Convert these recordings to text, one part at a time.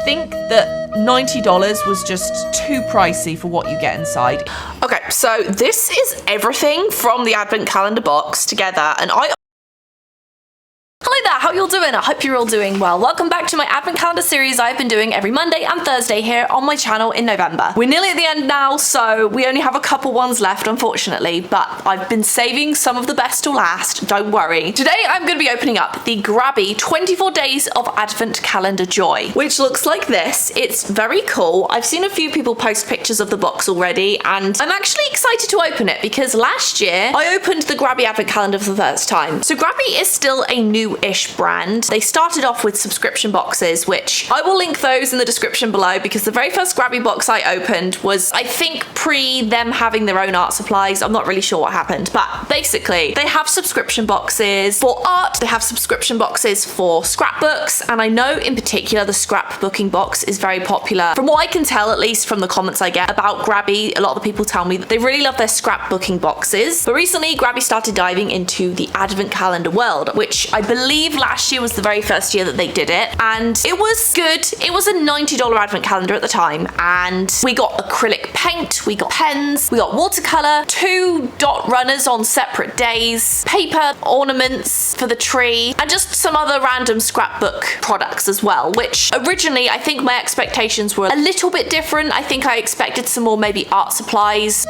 think that $90 was just too pricey for what you get inside. Okay, so this is everything from the advent calendar box together, and Hello there, how you all doing? I hope you're all doing well. Welcome back to my advent calendar series I've been doing every Monday and Thursday here on my channel in November. We're nearly at the end now, so we only have a couple ones left, unfortunately, but I've been saving some of the best to last, don't worry. Today I'm going to be opening up the GRABIE 24 Days of Advent Calendar Joy, which looks like this. It's very cool. I've seen a few people post pictures of the box already, and I'm actually excited to open it because last year I opened the GRABIE Advent Calendar for the first time. So GRABIE is still a new-ish brand. They started off with subscription boxes, which I will link those in the description below because the very first GRABIE box I opened was, I think, pre them having their own art supplies. I'm not really sure what happened, but basically they have subscription boxes for art, they have subscription boxes for scrapbooks, and I know in particular the scrapbooking box is very popular. From what I can tell, at least from the comments I get about GRABIE, a lot of the people tell me that they really love their scrapbooking boxes. But recently GRABIE started diving into the advent calendar world, which I believe last year was the very first year that they did it, and it was good. It was a $90 advent calendar at the time, and we got acrylic paint, we got pens, we got watercolor, 2 dot runners on separate days, paper, ornaments for the tree, and just some other random scrapbook products as well, which originally I think my expectations were a little bit different. I think I expected some more maybe art supplies,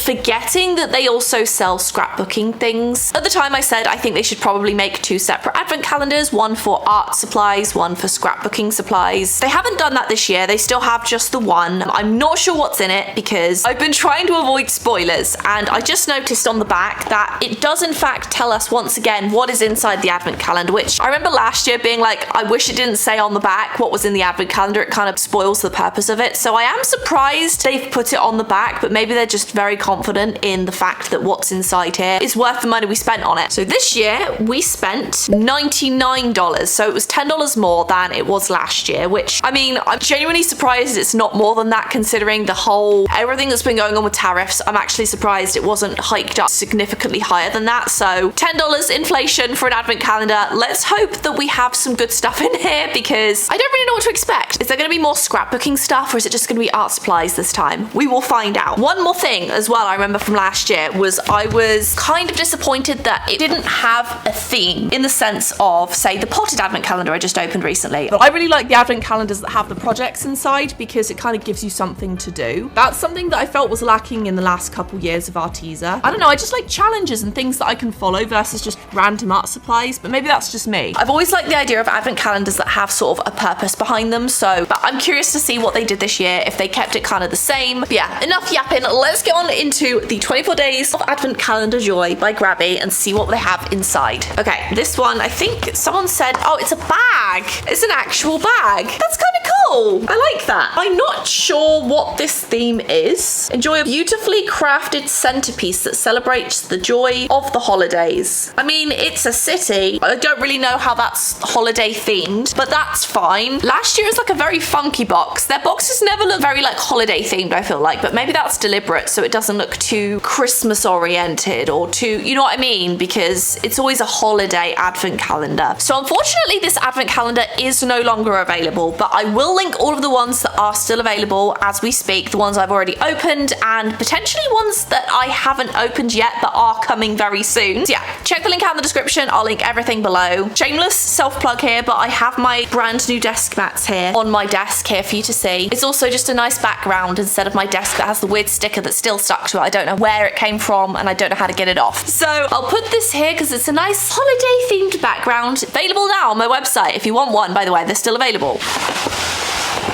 forgetting that they also sell scrapbooking things. At the time I said I think they should probably make 2 separate advent calendars, one for art supplies, one for scrapbooking supplies. They haven't done that this year, they still have just the one. I'm not sure what's in it because I've been trying to avoid spoilers, and I just noticed on the back that it does in fact tell us once again what is inside the advent calendar, which I remember last year being like, I wish it didn't say on the back what was in the advent calendar, it kind of spoils the purpose of it. So I am surprised they've put it on the back, but maybe they're just very confident in the fact that what's inside here is worth the money we spent on it. So this year we spent $99, so it was $10 more than it was last year, which, I mean, I'm genuinely surprised it's not more than that considering the whole everything that's been going on with tariffs. I'm actually surprised it wasn't hiked up significantly higher than that. So $10 inflation for an advent calendar. Let's hope that we have some good stuff in here because I don't really know what to expect. Is there going to be more scrapbooking stuff, or is it just going to be art supplies this time? We will find out. One more thing as well I remember from last year was I was kind of disappointed that it didn't have a theme in the sense of, say, the potted advent calendar I just opened recently. But I really like the advent calendars that have the projects inside because it kind of gives you something to do. That's something that I felt was lacking in the last couple years of Arteza. I don't know, I just like challenges and things that I can follow versus just random art supplies, but maybe that's just me. I've always liked the idea of advent calendars that have sort of a purpose behind them, but I'm curious to see what they did this year, if they kept it kind of the same. But yeah, enough yapping, let's get on into the 24 Days of Advent Calendar Joy by GRABIE and see what they have inside. Okay, this one, I think someone said, oh, it's a bag. It's an actual bag. That's kind of cool. I like that. I'm not sure what this theme is. Enjoy a beautifully crafted centerpiece that celebrates the joy of the holidays. I mean, it's a city. I don't really know how that's holiday themed, but that's fine. Last year was like a very funky box. Their boxes never look very like holiday themed, I feel like, but maybe that's deliberate so it doesn't look too Christmas oriented or too, you know what I mean, because it's always a holiday advent calendar. So unfortunately this advent calendar is no longer available, but I will link all of the ones that are still available as we speak, the ones I've already opened and potentially ones that I haven't opened yet but are coming very soon. So yeah, check the link out in the description. I'll link everything below. Shameless self-plug here, but I have my brand new desk mats here on my desk here for you to see. It's also just a nice background instead of my desk that has the weird sticker that's still stuck to it. I don't know where it came from and I don't know how to get it off. So I'll put this here because it's a nice holiday themed background. Available now on my website if you want one, by the way, they're still available.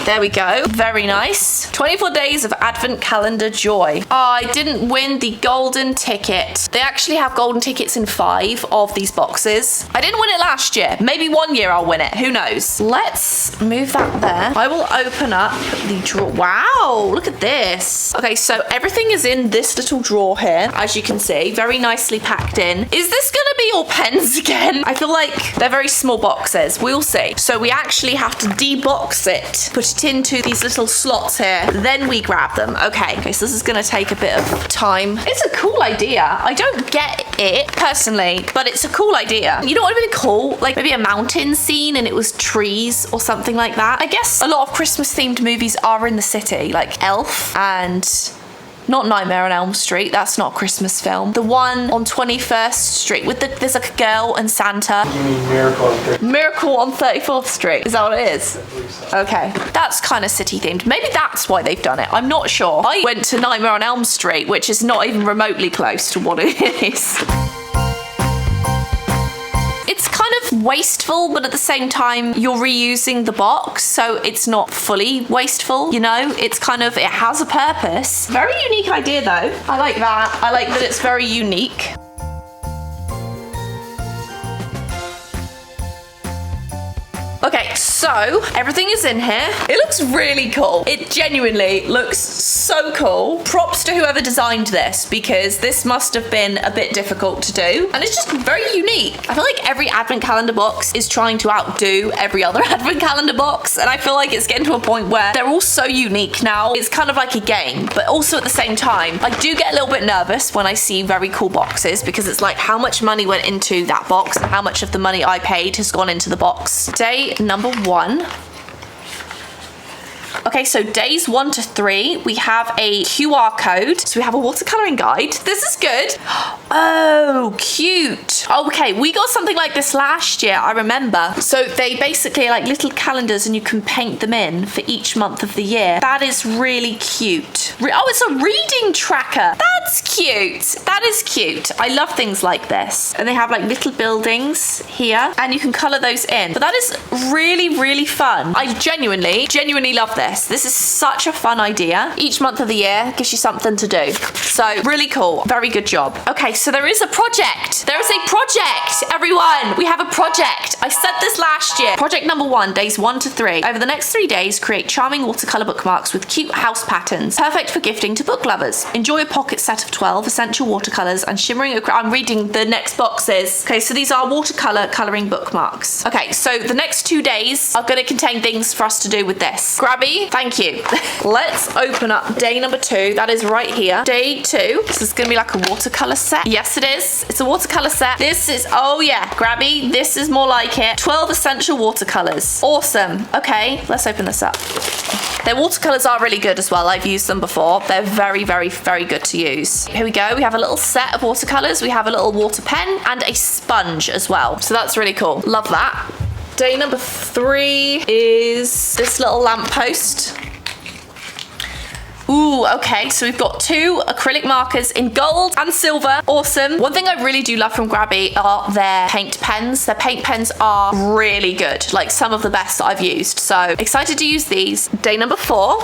There we go. Very nice. 24 Days of Advent Calendar Joy. I didn't win the golden ticket. They actually have golden tickets in 5 of these boxes. I didn't win it last year. Maybe one year I'll win it. Who knows? Let's move that there. I will open up the drawer. Wow, look at this. Okay, so everything is in this little drawer here, as you can see. Very nicely packed in. Is this gonna be all pens again? I feel like they're very small boxes. We'll see. So we actually have to debox it put it into these little slots here, then we grab them. Okay, so this is gonna take a bit of time. It's a cool idea. I don't get it personally, but it's a cool idea. You know what would have been cool? Like maybe a mountain scene and it was trees or something like that. I guess a lot of Christmas themed movies are in the city, like Elf and not Nightmare on Elm Street, that's not a Christmas film. The one on 21st Street with there's like a girl and Santa. You mean Miracle on 34th? Miracle on 34th Street, is that what it is? I believe so. Okay, that's kind of city themed. Maybe that's why they've done it, I'm not sure. I went to Nightmare on Elm Street, which is not even remotely close to what it is. It's kind of wasteful, but at the same time, you're reusing the box, so it's not fully wasteful, you know? It's kind of, it has a purpose. Very unique idea though. I like that. I like that it's very unique. Okay, so everything is in here. It looks really cool. It genuinely looks so cool. Props to whoever designed this, because this must have been a bit difficult to do. And it's just very unique. I feel like every advent calendar box is trying to outdo every other advent calendar box. And I feel like it's getting to a point where they're all so unique now. It's kind of like a game, but also at the same time, I do get a little bit nervous when I see very cool boxes, because it's like how much money went into that box and how much of the money I paid has gone into the box. Day number 1. Okay, so days 1 to 3, we have a QR code. So we have a watercoloring guide. This is good. Oh, cute. Okay, we got something like this last year, I remember. So they basically are like little calendars and you can paint them in for each month of the year. That is really cute. Oh, it's a reading tracker. That's cute. That is cute. I love things like this. And they have like little buildings here and you can color those in. But that is really, really fun. I genuinely love this. This is such a fun idea. Each month of the year gives you something to do. So really cool. Very good job. Okay, so there is a project. There is a project, everyone. We have a project. I said this last year. Project number 1, days 1 to 3. Over the next 3 days, create charming watercolor bookmarks with cute house patterns. Perfect for gifting to book lovers. Enjoy a pocket set of 12 essential watercolors and shimmering I'm reading the next boxes. Okay, so these are watercolor coloring bookmarks. Okay, so the next 2 days are going to contain things for us to do with this. GRABIE, thank you. Let's open up day number 2. That is right here. Day 2. This is going to be like a watercolor set. Yes, it is. It's a watercolor set. This is, oh yeah, GRABIE, this is more like it. 12 essential watercolors. Awesome. Okay, let's open this up. Their watercolors are really good as well. I've used them before. They're very, very, very good to use. Here we go. We have a little set of watercolors. We have a little water pen and a sponge as well. So that's really cool. Love that. Day number 3 is this little lamppost. Ooh, okay, so we've got 2 acrylic markers in gold and silver. Awesome. One thing I really do love from GRABIE are their paint pens. Their paint pens are really good, like some of the best that I've used. So excited to use these. Day number 4.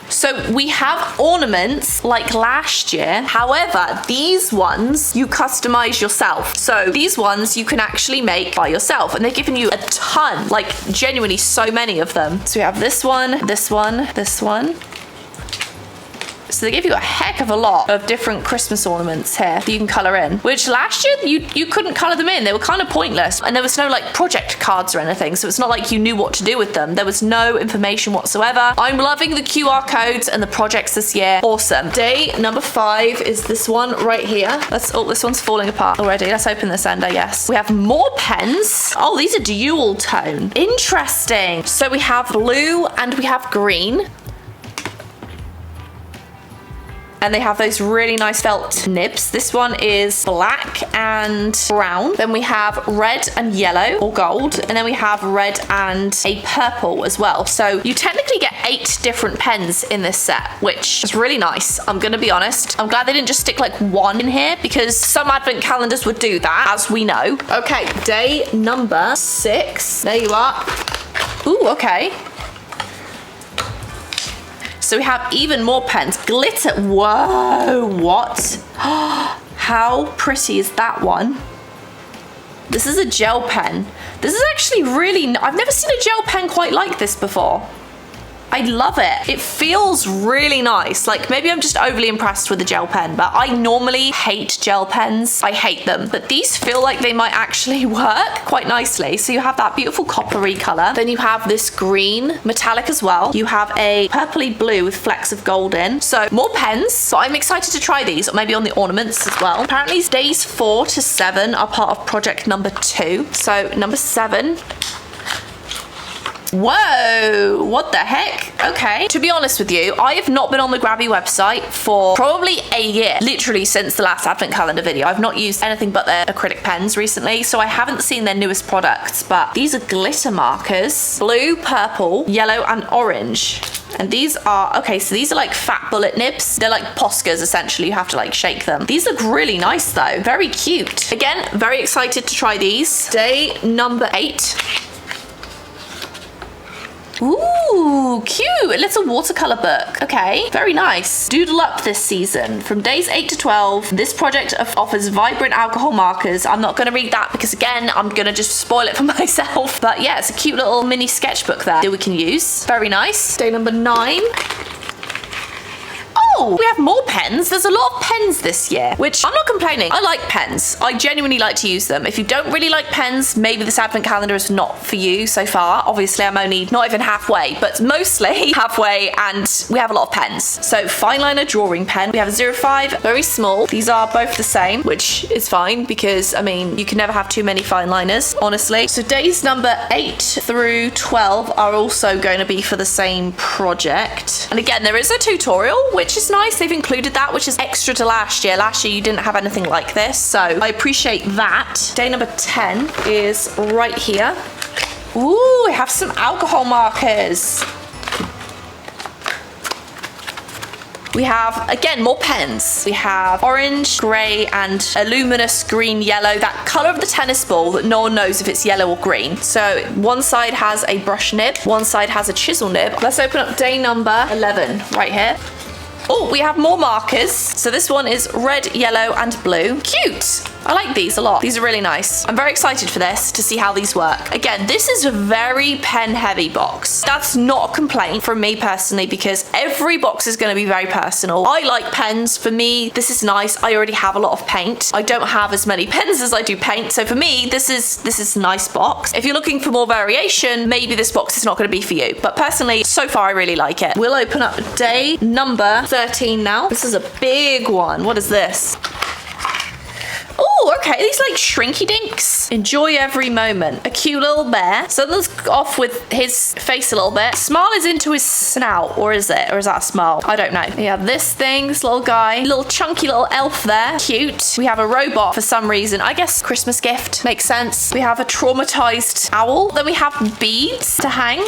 So we have ornaments like last year. However, these ones you customize yourself. So these ones you can actually make by yourself and they've given you a ton, like genuinely so many of them. So we have this one, this one, this one. So they give you a heck of a lot of different Christmas ornaments here that you can colour in, which last year you couldn't colour them in. They were kind of pointless and there was no like project cards or anything. So it's not like you knew what to do with them. There was no information whatsoever. I'm loving the QR codes and the projects this year. Awesome. Day number 5 is this one right here. Oh, this one's falling apart already. Let's open this end, I guess. We have more pens. Oh, these are dual tone. Interesting. So we have blue and we have green. And they have those really nice felt nibs. This one is black and brown. Then we have red and yellow or gold. And then we have red and a purple as well. So you technically get 8 different pens in this set, which is really nice. I'm gonna be honest. I'm glad they didn't just stick like 1 in here because some advent calendars would do that, as we know. Okay, day number 6. There you are. Ooh, okay. So we have even more pens. Glitter. Whoa, what? How pretty is that one? This is a gel pen. This is actually really, I've never seen a gel pen quite like this before. I love it. It feels really nice. Like, maybe I'm just overly impressed with the gel pen, but I normally hate gel pens. I hate them. But these feel like they might actually work quite nicely. So you have that beautiful coppery color. Then you have this green metallic as well. You have a purpley blue with flecks of gold in. So more pens. So I'm excited to try these, or maybe on the ornaments as well. Apparently days 4 to 7 are part of project number 2. So number 7. Whoa, what the heck? Okay. To be honest with you, I have not been on the GRABIE website for probably a year, literally since the last advent calendar video. I've not used anything but their acrylic pens recently, so I haven't seen their newest products, but these are glitter markers, blue, purple, yellow, and orange. And these are, okay, so these are like fat bullet nibs. They're like Poscas, essentially. You have to like shake them. These look really nice though. Very cute. Again, very excited to try these. Day number 8. Ooh, cute. A little watercolor book. Okay, very nice. Doodle up this season. From days 8 to 12, this project offers vibrant alcohol markers. I'm not going to read that because, again, I'm going to just spoil it for myself. But yeah, it's a cute little mini sketchbook there that we can use. Very nice. Day number 9. Oh, we have more pens. There's a lot of pens this year, which I'm not complaining. I like pens. I genuinely like to use them. If you don't really like pens, maybe this advent calendar is not for you so far. Obviously, I'm only not even halfway, but mostly halfway, and we have a lot of pens. So fine liner drawing pen. We have a 05, very small. These are both the same, which is fine because, I mean, you can never have too many fine liners, honestly. So days number 8 through 12 are also going to be for the same project. And again, there is a tutorial, which is nice. They've included that, which is extra to last year. Last year you didn't have anything like this, so I appreciate that. Day number 10 is right here. Ooh, we have some alcohol markers. We have, again, more pens. We have orange, grey, and a luminous green yellow, that colour of the tennis ball that no one knows if it's yellow or green. So one side has a brush nib, one side has a chisel nib. Let's open up day number 11 right here. Oh, we have more markers. So this one is red, yellow, and blue. Cute. I like these a lot. These are really nice. I'm very excited for this to see how these work. Again, this is a very pen heavy box. That's not a complaint from me personally because every box is going to be very personal. I like pens. For me, this is nice. I already have a lot of paint. I don't have as many pens as I do paint. So for me, this is a nice box. If you're looking for more variation, maybe this box is not going to be for you. But personally, so far I really like it. We'll open up day number 13 now. This is a big one. What is this? Oh, okay, these like shrinky dinks. Enjoy every moment. A cute little bear. Something's off with his face a little bit. Smile is into his snout, or is it? Or is that a smile? I don't know. We have this thing, this little guy. Little chunky little elf there. Cute. We have a robot for some reason. I guess Christmas gift. Makes sense. We have a traumatized owl. Then we have beads to hang.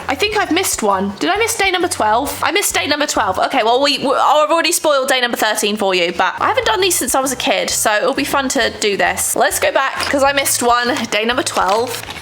I think I've missed one. Did I miss day number 12? I missed day number 12. Okay, well, I've already spoiled day number 13 for you, but I haven't done these since I was a kid, so it'll be fun to do this. Let's go back, because I missed one. Day number 12.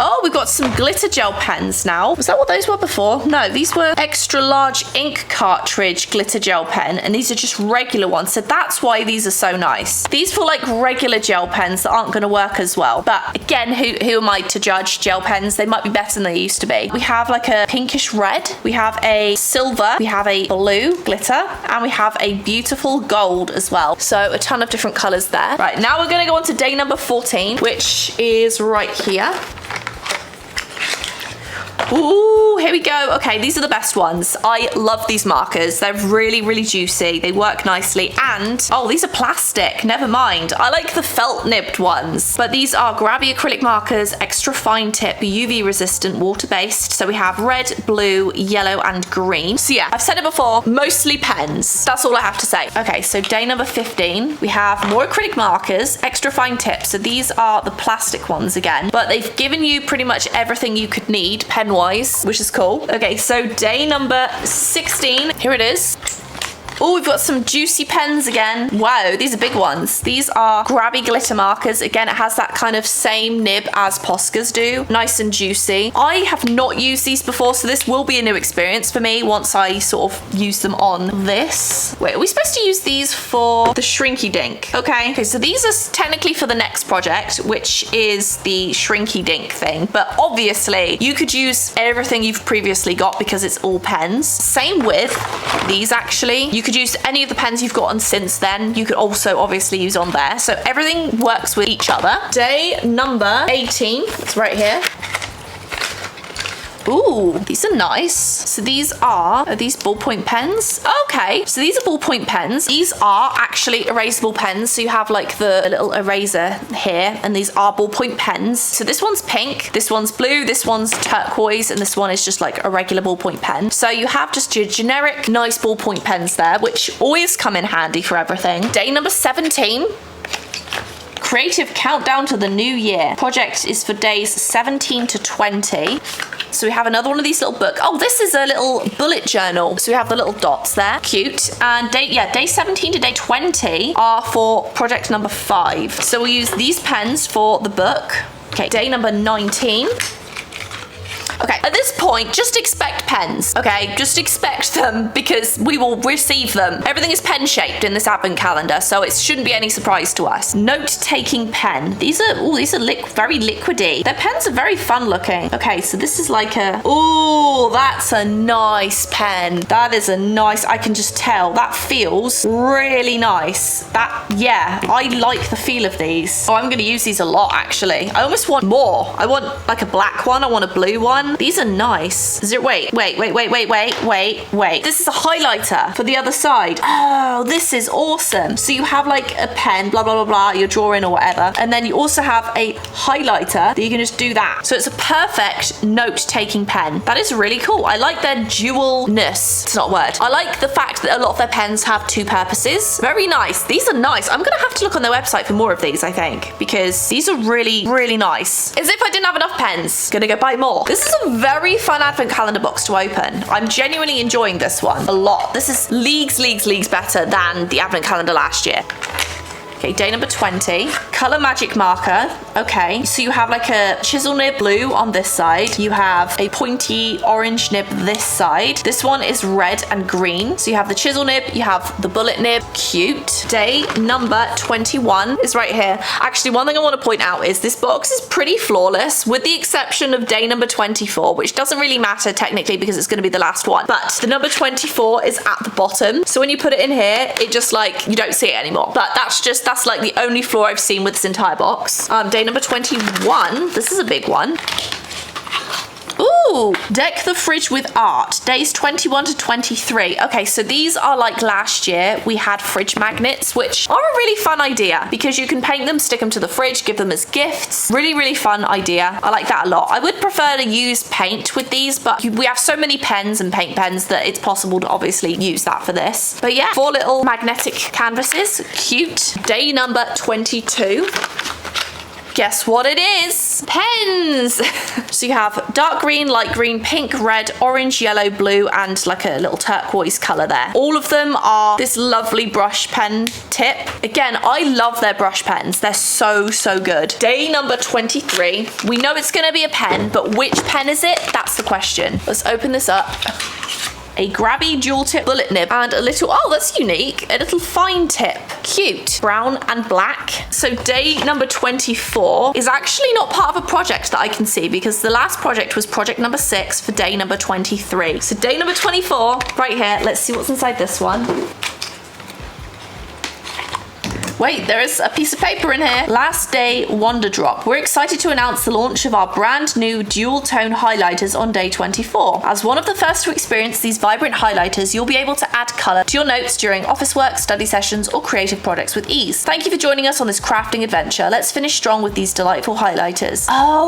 Oh, we've got some glitter gel pens now. Was that what those were before? No, these were extra large ink cartridge glitter gel pen, and these are just regular ones, so that's why these are so nice. These feel like regular gel pens that aren't going to work as well. But again, who am I to judge gel pens? They might be better than they used to be. We have like a pinkish red, we have a silver, we have a blue glitter, and we have a beautiful gold as well. So a ton of different colors there. Right, now we're going to go on to day number 14, which is right here. Ooh, here we go. Okay, these are the best ones. I love these markers. They're really, really juicy. They work nicely. And, oh, these are plastic. Never mind. I like the felt nibbed ones. But these are GRABIE acrylic markers, extra fine tip, UV resistant, water-based. So we have red, blue, yellow, and green. So yeah, I've said it before, mostly pens. That's all I have to say. Okay, so day number 15, we have more acrylic markers, extra fine tip. So these are the plastic ones again. But they've given you pretty much everything you could need pen-wise, which is cool. Okay, so day number 16, here it is. Oh, we've got some juicy pens again. Wow, these are big ones. These are GRABIE glitter markers. Again, it has that kind of same nib as Posca's do. Nice and juicy. I have not used these before, so this will be a new experience for me once I sort of use them on this. Wait, are we supposed to use these for the Shrinky Dink? Okay, so these are technically for the next project, which is the Shrinky Dink thing. But obviously, you could use everything you've previously got because it's all pens. Same with these, actually. You could use any of the pens you've gotten since then. You could also obviously use on there. So everything works with each other. Day number 18. It's right here. Ooh, these are nice. So these are these ballpoint pens? Okay, so these are ballpoint pens. These are actually erasable pens. So you have like the little eraser here, and these are ballpoint pens. So this one's pink, this one's blue, this one's turquoise, and this one is just like a regular ballpoint pen. So you have just your generic nice ballpoint pens there, which always come in handy for everything. Day number 17. Creative countdown to the new year. Project is for days 17 to 20. So we have another one of these little books. Oh, this is a little bullet journal. So we have the little dots there. Cute. And day 17 to day 20 are for project number 5. So we'll use these pens for the book. Okay, day number 19. Okay, at this point, just expect pens, okay? Just expect them because we will receive them. Everything is pen-shaped in this advent calendar, so it shouldn't be any surprise to us. Note-taking pen. These are very liquidy. Their pens are very fun looking. Okay, so this is like a, ooh, that's a nice pen. That is a nice, I can just tell. That feels really nice. Yeah, I like the feel of these. Oh, I'm gonna use these a lot, actually. I almost want more. I want like a black one, I want a blue one. These are nice. Wait. This is a highlighter for the other side. Oh, this is awesome. So you have like a pen, blah, blah, blah, blah, you're drawing or whatever. And then you also have a highlighter that you can just do that. So it's a perfect note-taking pen. That is really cool. I like their dualness. It's not a word. I like the fact that a lot of their pens have two purposes. Very nice. These are nice. I'm gonna have to look on their website for more of these, I think, because these are really, really nice. As if I didn't have enough pens. Gonna go buy more. This is a very fun advent calendar box to open. I'm genuinely enjoying this one a lot. This is leagues better than the advent calendar last year. Okay, day number 20. Color Magic marker. Okay, so you have like a chisel nib blue on this side. You have a pointy orange nib this side. This one is red and green. So you have the chisel nib, you have the bullet nib. Cute. Day number 21 is right here. Actually, one thing I want to point out is this box is pretty flawless with the exception of day number 24, which doesn't really matter technically because it's going to be the last one. But the number 24 is at the bottom. So when you put it in here, it just like, you don't see it anymore. But that's like the only flaw I've seen with this entire box. Day number 21. This is a big one. Ooh, deck the fridge with art. Days 21 to 23. Okay, so these are like last year. We had fridge magnets, which are a really fun idea because you can paint them, stick them to the fridge, give them as gifts. Really, really fun idea. I like that a lot. I would prefer to use paint with these, but we have so many pens and paint pens that it's possible to obviously use that for this. But yeah, 4 little magnetic canvases. Cute. Day number 22. Guess what it is? Pens! So you have dark green, light green, pink, red, orange, yellow, blue, and like a little turquoise color there. All of them are this lovely brush pen tip. Again, I love their brush pens. They're so good. Day number 23. We know it's gonna be a pen, but which pen is it? That's the question. Let's open this up. A GRABIE dual tip bullet nib and a little, oh, that's unique, a little fine tip. Cute. Brown and black. So day number 24 is actually not part of a project that I can see because the last project was project number 6 for day number 23. So day number 24, right here, let's see what's inside this one. Wait, there is a piece of paper in here. Last day Wonder Drop. We're excited to announce the launch of our brand new dual tone highlighters on day 24. As one of the first to experience these vibrant highlighters, you'll be able to add color to your notes during office work, study sessions, or creative projects with ease. Thank you for joining us on this crafting adventure. Let's finish strong with these delightful highlighters.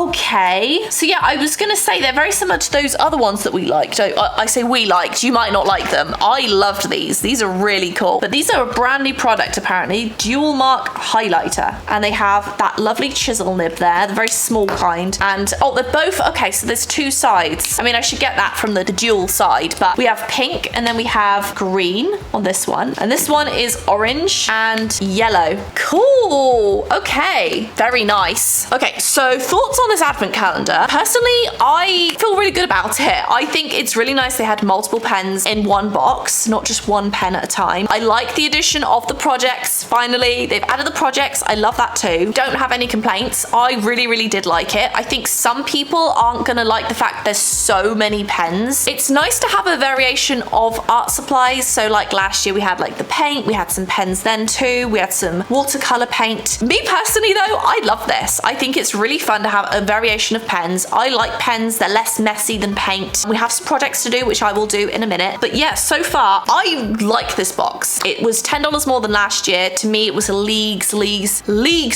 Okay. So yeah, I was gonna say they're very similar to those other ones that we liked. I say we liked, you might not like them. I loved these. These are really cool. But these are a brand new product apparently. Dual Jewel Mark highlighter, and they have that lovely chisel nib there, the very small kind. And oh, they're both okay, so there's two sides. I mean, I should get that from the dual side, but we have pink and then we have green on this one, and this one is orange and yellow. Cool. Okay, very nice. Okay, so thoughts on this advent calendar. Personally, I feel really good about it. I think it's really nice they had multiple pens in one box, not just one pen at a time. I like the addition of the projects. Finally, they've added the projects. I love that too. Don't have any complaints. I really did like it. I think some people aren't gonna like the fact there's so many pens. It's nice to have a variation of art supplies. So like last year we had like the paint, we had some pens then too, we had some watercolor paint. Me personally though, I love this. I think it's really fun to have a variation of pens. I like pens, they're less messy than paint. We have some projects to do, which I will do in a minute. But yeah, so far, I like this box. It was $10 more than last year. To me, it was leagues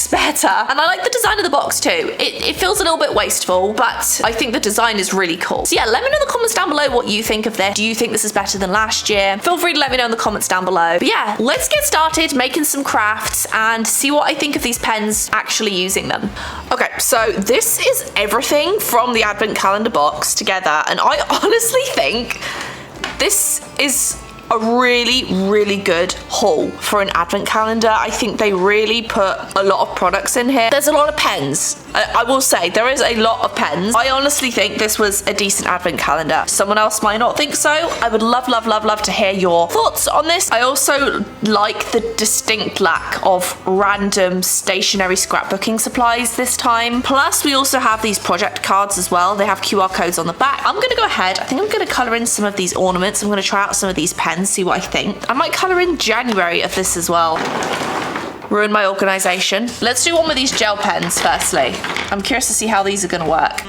better. And I like the design of the box too. It feels a little bit wasteful, but I think the design is really cool. So yeah, let me know in the comments down below what you think of this. Do you think this is better than last year? Feel free to let me know in the comments down below. But yeah, let's get started making some crafts and see what I think of these pens actually using them. Okay, so this is everything from the advent calendar box together, and I honestly think this is a really good haul for an advent calendar. I think they really put a lot of products in here. There's a lot of pens. I will say there is a lot of pens. I honestly think this was a decent advent calendar. Someone else might not think so. I would love to hear your thoughts on this. I also like the distinct lack of random stationary scrapbooking supplies this time. Plus we also have these project cards as well. They have QR codes on the back. I'm gonna go ahead. I think I'm gonna color in some of these ornaments. I'm gonna try out some of these pens, see what I think. I might color in January of this as well. Ruin my organization. Let's do one with these gel pens firstly. I'm curious to see how these are gonna work.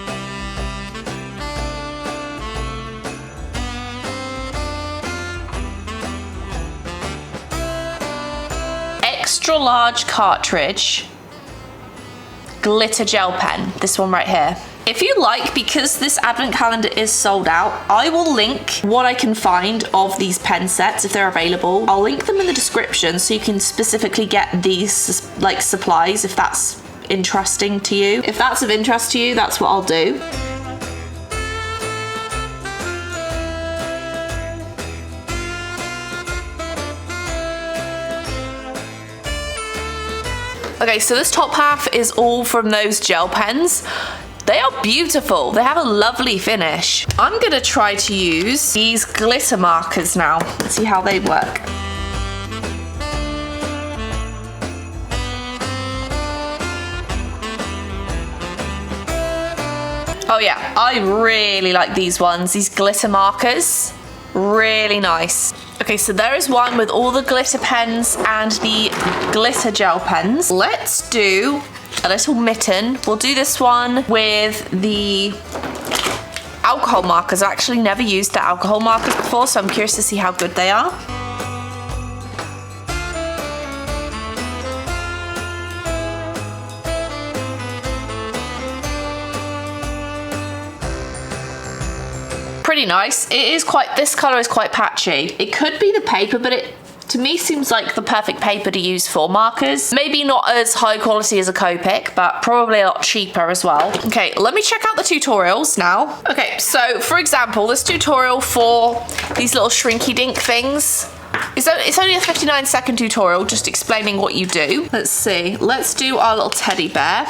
Extra large cartridge, glitter gel pen, this one right here. If you like, because this advent calendar is sold out, I will link what I can find of these pen sets if they're available. I'll link them in the description so you can specifically get these like supplies if that's interesting to you. If that's of interest to you, that's what I'll do. Okay, so this top half is all from those gel pens. They are beautiful. They have a lovely finish. I'm gonna try to use these glitter markers now. Let's see how they work. Oh yeah, I really like these ones, these glitter markers. Really nice. Okay, so there is one with all the glitter pens and the glitter gel pens. Let's do a little mitten. We'll do this one with the alcohol markers. I've actually never used the alcohol markers before, so I'm curious to see how good they are. Pretty nice. It is quite, this color is quite patchy. It could be the paper, but it to me seems like the perfect paper to use for markers. Maybe not as high quality as a Copic, but probably a lot cheaper as well. Okay, let me check out the tutorials now. Okay, so for example, this tutorial for these little shrinky dink things, it's only a 59-second tutorial just explaining what you do. Let's see, let's do our little teddy bear.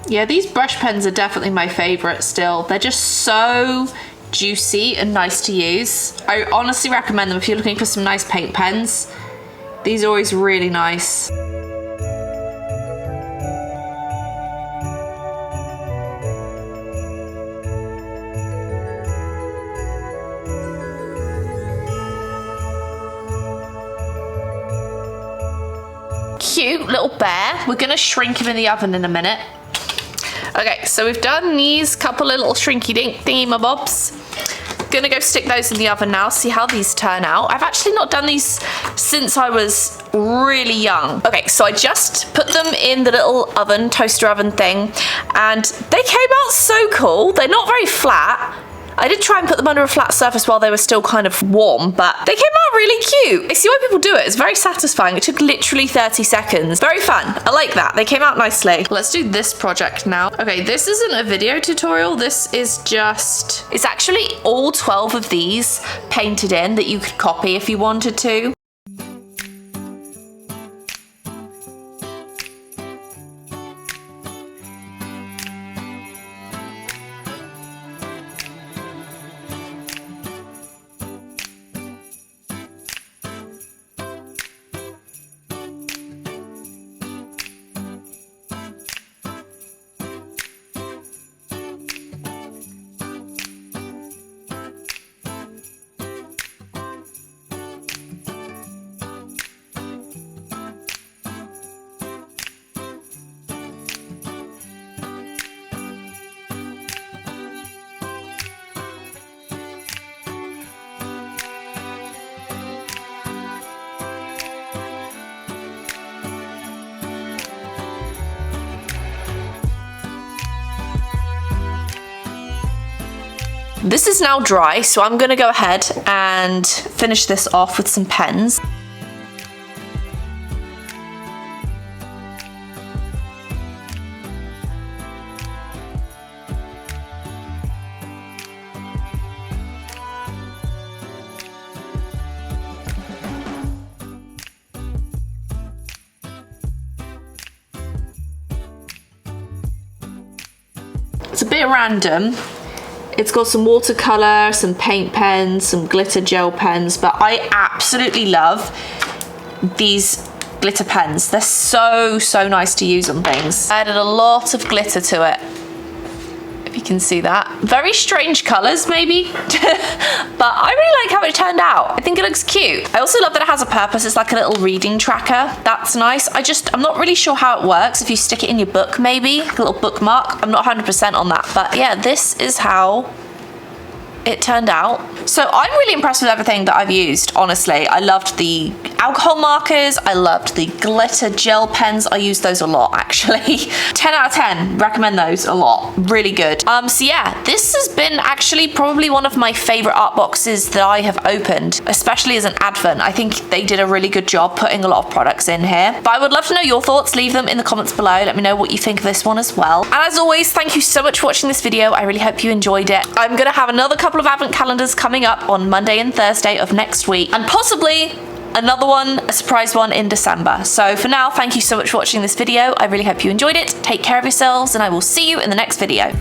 Yeah, these brush pens are definitely my favorite still. They're just so juicy and nice to use. I honestly recommend them if you're looking for some nice paint pens. These are always really nice. Cute little bear. We're gonna shrink him in the oven in a minute. Okay, so we've done these couple of little shrinky dink thingy-mabobs. gonna go stick those in the oven now, see how these turn out. I've actually not done these since I was really young. Okay, so I just put them in the little oven, toaster oven thing, and they came out so cool. They're not very flat. I did try and put them under a flat surface while they were still kind of warm, but they came out really cute. I see why people do it. It's very satisfying. It took literally 30 seconds. Very fun. I like that. They came out nicely. Let's do this project now. Okay, this isn't a video tutorial. This is just... It's actually all 12 of these painted in that you could copy if you wanted to. This is now dry, so I'm gonna go ahead and finish this off with some pens. It's a bit random. It's got some watercolor, some paint pens, some glitter gel pens, but I absolutely love these glitter pens. They're so nice to use on things. I added a lot of glitter to it, if you can see that. Very strange colors maybe, but I really like how it turned out. I think it looks cute. I also love that it has a purpose. It's like a little reading tracker. That's nice. I'm not really sure how it works. If you stick it in your book maybe, like a little bookmark. I'm not 100% on that, but yeah, this is how it turned out. So I'm really impressed with everything that I've used, honestly. I loved the alcohol markers, I loved the glitter gel pens. I use those a lot, actually. 10 out of 10, recommend those a lot. Really good. So yeah, this has been actually probably one of my favorite art boxes that I have opened, especially as an advent. I think they did a really good job putting a lot of products in here. But I would love to know your thoughts. Leave them in the comments below. Let me know what you think of this one as well. And as always, thank you so much for watching this video. I really hope you enjoyed it. I'm gonna have another couple of advent calendars coming up on Monday and Thursday of next week, and possibly another one, a surprise one in December. So for now, thank you so much for watching this video. I really hope you enjoyed it. Take care of yourselves, and I will see you in the next video.